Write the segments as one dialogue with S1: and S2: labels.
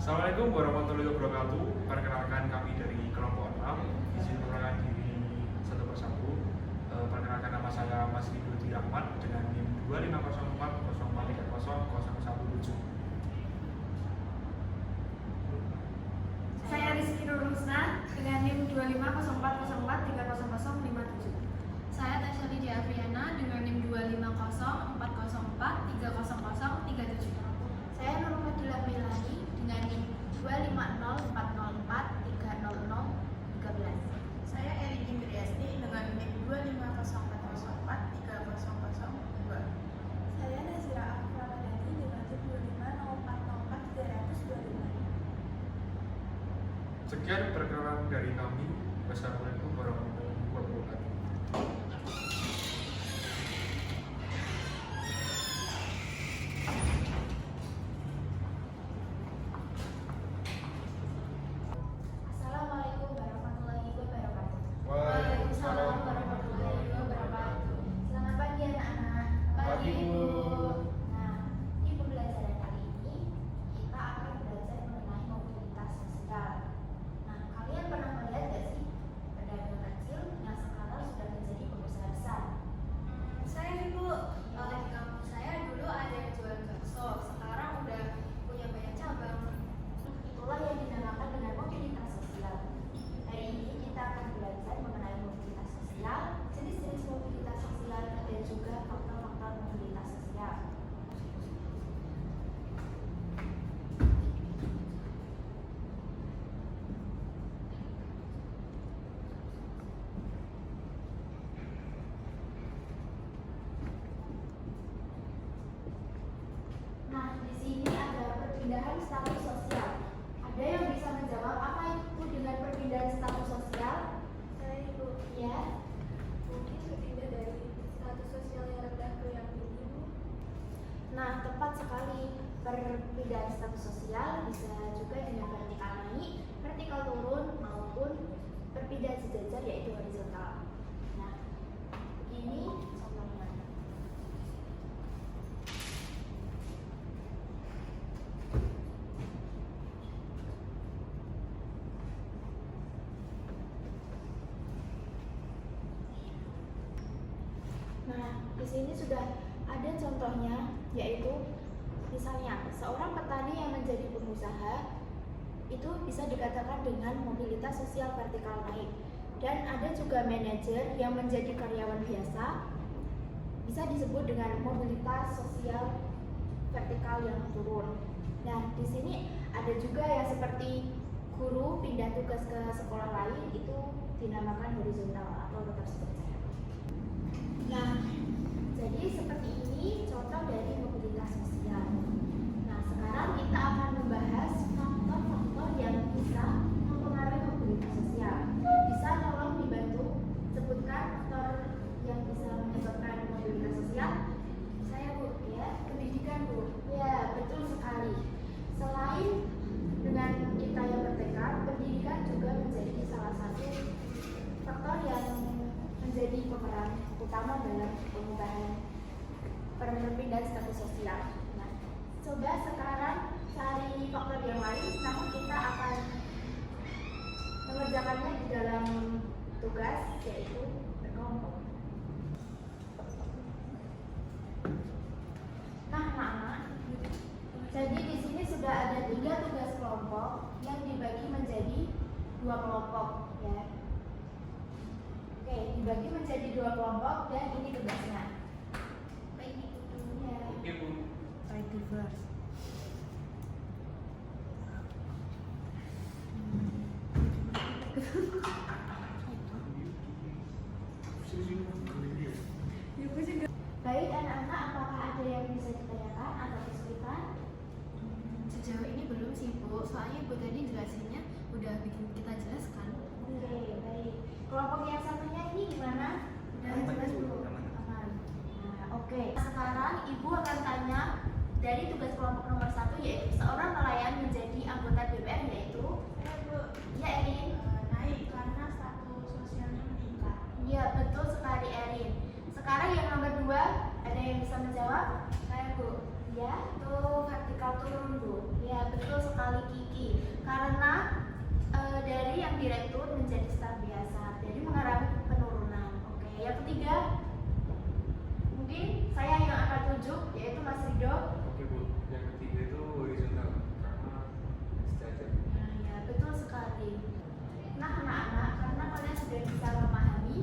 S1: Assalamualaikum warahmatullahi wabarakatuh. Perkenalkan kami dari kelompok 6. Izin memperkenalkan diri satu persatu. Perkenalkan nama saya Mas Ridho Rahmat dengan NIM 25040430017.
S2: Saya Rizky Nurusna dengan NIM 25040430057.
S3: Saya Tasya Lydia Afriana dengan NIM 25040430037.
S2: Saya Nur Fadilah Melani dengan NIM 25040430013.
S4: Saya Erin Indriasti dengan NIM 25040430002.
S5: Saya Nazira Aframadani dengan NIM 25040430025.
S1: Sekian perkenalan dari kami. Wassalamualaikum warahmatullahi wabarakatuh.
S2: Assalamualaikum warahmatullahi wabarakatuh.
S1: Waalaikumsalam
S2: warahmatullahi wabarakatuh. Selamat pagi anak-anak.
S1: Pagi, Bu.
S2: Nah, di pembelajaran kali ini kita akan belajar mengenai mobilitas sosial. Nah, kalian pernah melihat gak sih pedagang kecil yang sekarang sudah menjadi pengusaha besar?
S3: Saya ibu, di kampus saya dulu ada yang jual bakso, sekarang udah punya banyak cabang.
S2: Itulah yang dinamakan dengan mobilitas sosial. Hari ini kita akan belajar mengenai mobilitas sosial, jenis-jenis mobilitas sosial, dan juga faktor-faktor mobilitas sosial. Nah, di sini ada perpindahan status sosial. Ada yang bisa menjawab apa itu dengan perpindahan status sosial?
S5: Saya Ibu,
S2: Ya.
S5: mungkin berpindah dari status sosial yang rendah ke yang tinggi, Bu.
S2: Nah, tepat sekali. Perpindahan status sosial bisa juga dengan vertikal naik, vertikal turun, maupun perpindahan sejajar yaitu horizontal. Nah, begini contohnya. Nah, di sini sudah ada contohnya, yaitu misalnya seorang petani yang menjadi pengusaha itu bisa dikatakan dengan mobilitas sosial vertikal naik. Dan ada juga manajer yang menjadi karyawan biasa bisa disebut dengan mobilitas sosial vertikal yang turun. Nah, di sini ada juga yang seperti guru pindah tugas ke sekolah lain itu dinamakan horizontal atau tetap sejajar. Nah, jadi seperti ini contoh dari mobilitas sosial. Nah, sekarang kita akan membahas faktor-faktor yang bisa mempengaruhi mobilitas sosial. Bisa tolong dibantu sebutkan faktor yang bisa menyebabkan mobilitas sosial? Saya, Bu. Ya, pendidikan, Bu. Ya, betul sekali. Selain dengan kita yang bertekad, pendidikan juga menjadi salah satu faktor yang menjadi pemeran utama dalam perubahan perpindahan status sosial. Nah, coba sekarang cari faktor yang lain, namun kita akan mengerjakannya di dalam tugas, yaitu berkelompok. Nah, anak-anak, jadi di sini sudah ada 3 tugas kelompok yang dibagi menjadi 2 kelompok, ya. Oke, dibagi menjadi 2 kelompok dan ini tugasnya. Baik, itu dulunya.
S1: Oke, Bu.
S4: Baik, diverse.
S2: Baik, anak-anak, apakah ada yang bisa ditanyakan atau kesulitan?
S3: Sejauh ini belum sih Bu, soalnya Bu tadi jelasinnya udah bikin kita jelaskan.
S2: Oke, baik. Kelompok yang satunya ini gimana? Udah jelas belum? Aman. Nah, oke. Sekarang Ibu akan tanya dari tugas kelompok nomor 1, yaitu seorang nelayan menjadi anggota DPR, yaitu
S5: Saya, Bu,
S2: ya, Erin.
S5: naik karena status sosialnya meningkat.
S2: Iya, betul sekali, Erin. Sekarang yang nomor 2, ada yang bisa menjawab?
S5: Saya, Bu,
S2: Ya, tuh vertikal turun, Bu. Ya, betul sekali, Kiki karena dari yang direkrut menjadi staf biasa, jadi mengalami penurunan. Oke, yang ketiga mungkin saya yang akan tunjuk yaitu Mas Rido.
S1: Oke Bu, yang ketiga itu horizontal karena sejajar.
S2: Nah, ya betul sekali. Nah anak-anak, karena kalian sudah bisa memahami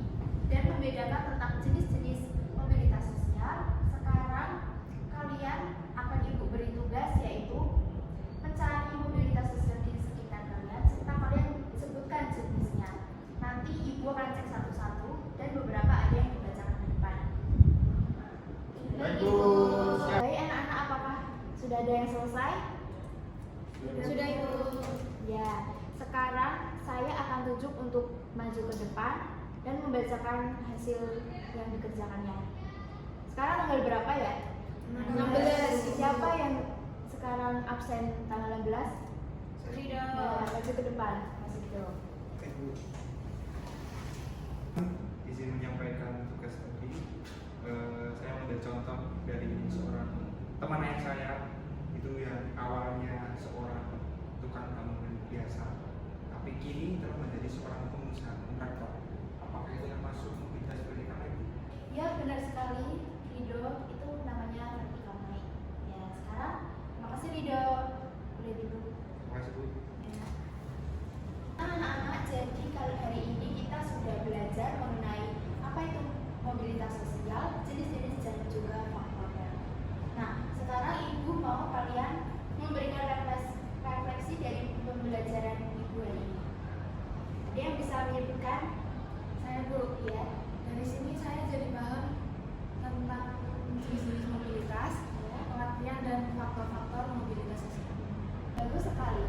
S2: dan membedakan tentang jenis-jenis mobilitas sosial, sekarang kalian akan ibu beri tugas yaitu mencari mobilitas sosial di sekitar kalian serta kalian sebutkan jenisnya. Nanti ibu akan cek satu-satu dan beberapa ada yang dibacakan ke depan.
S1: Baik, Bu. Siap.
S2: Baik anak-anak, apakah sudah ada yang selesai?
S3: Sudah Ibu.
S2: Ya, sekarang saya akan tunjuk untuk maju ke depan dan membacakan hasil yang dikerjakannya. Sekarang tanggal berapa ya?
S3: 16.
S2: Siapa yang sekarang absen tanggal 16?
S3: Rido.
S2: Ya, maju ke depan, Mas Rido.
S1: Oke Bu. Izin menyampaikan tugas tadi. Saya ambil contoh dari seorang teman ayah saya itu yang awalnya seorang tukang bangunan biasa, tapi kini telah menjadi seorang pengusaha kontraktor. Apakah itu yang masuk mobilitas vertikal itu?
S2: Ya, benar sekali, Rido. Itu namanya vertical naik. Ya, sekarang makasih Rido. Boleh duduk.
S1: Terima kasih Bu.
S2: Ya. Nah, anak-anak, jadi kali hari ini kita sudah belajar mengenai apa itu mobilitas sosial, jenis-jenis dan juga faktornya. Nah, sekarang ibu mau kalian memberikan refleksi dari pembelajaran ibu hari ini. Ada yang bisa menyebutkan? Saya Bu, ya.
S3: Dari sini saya jadi paham tentang jenis-jenis mobilitas, pengertian dan faktor-faktor mobilitas sosial.
S2: Bagus sekali.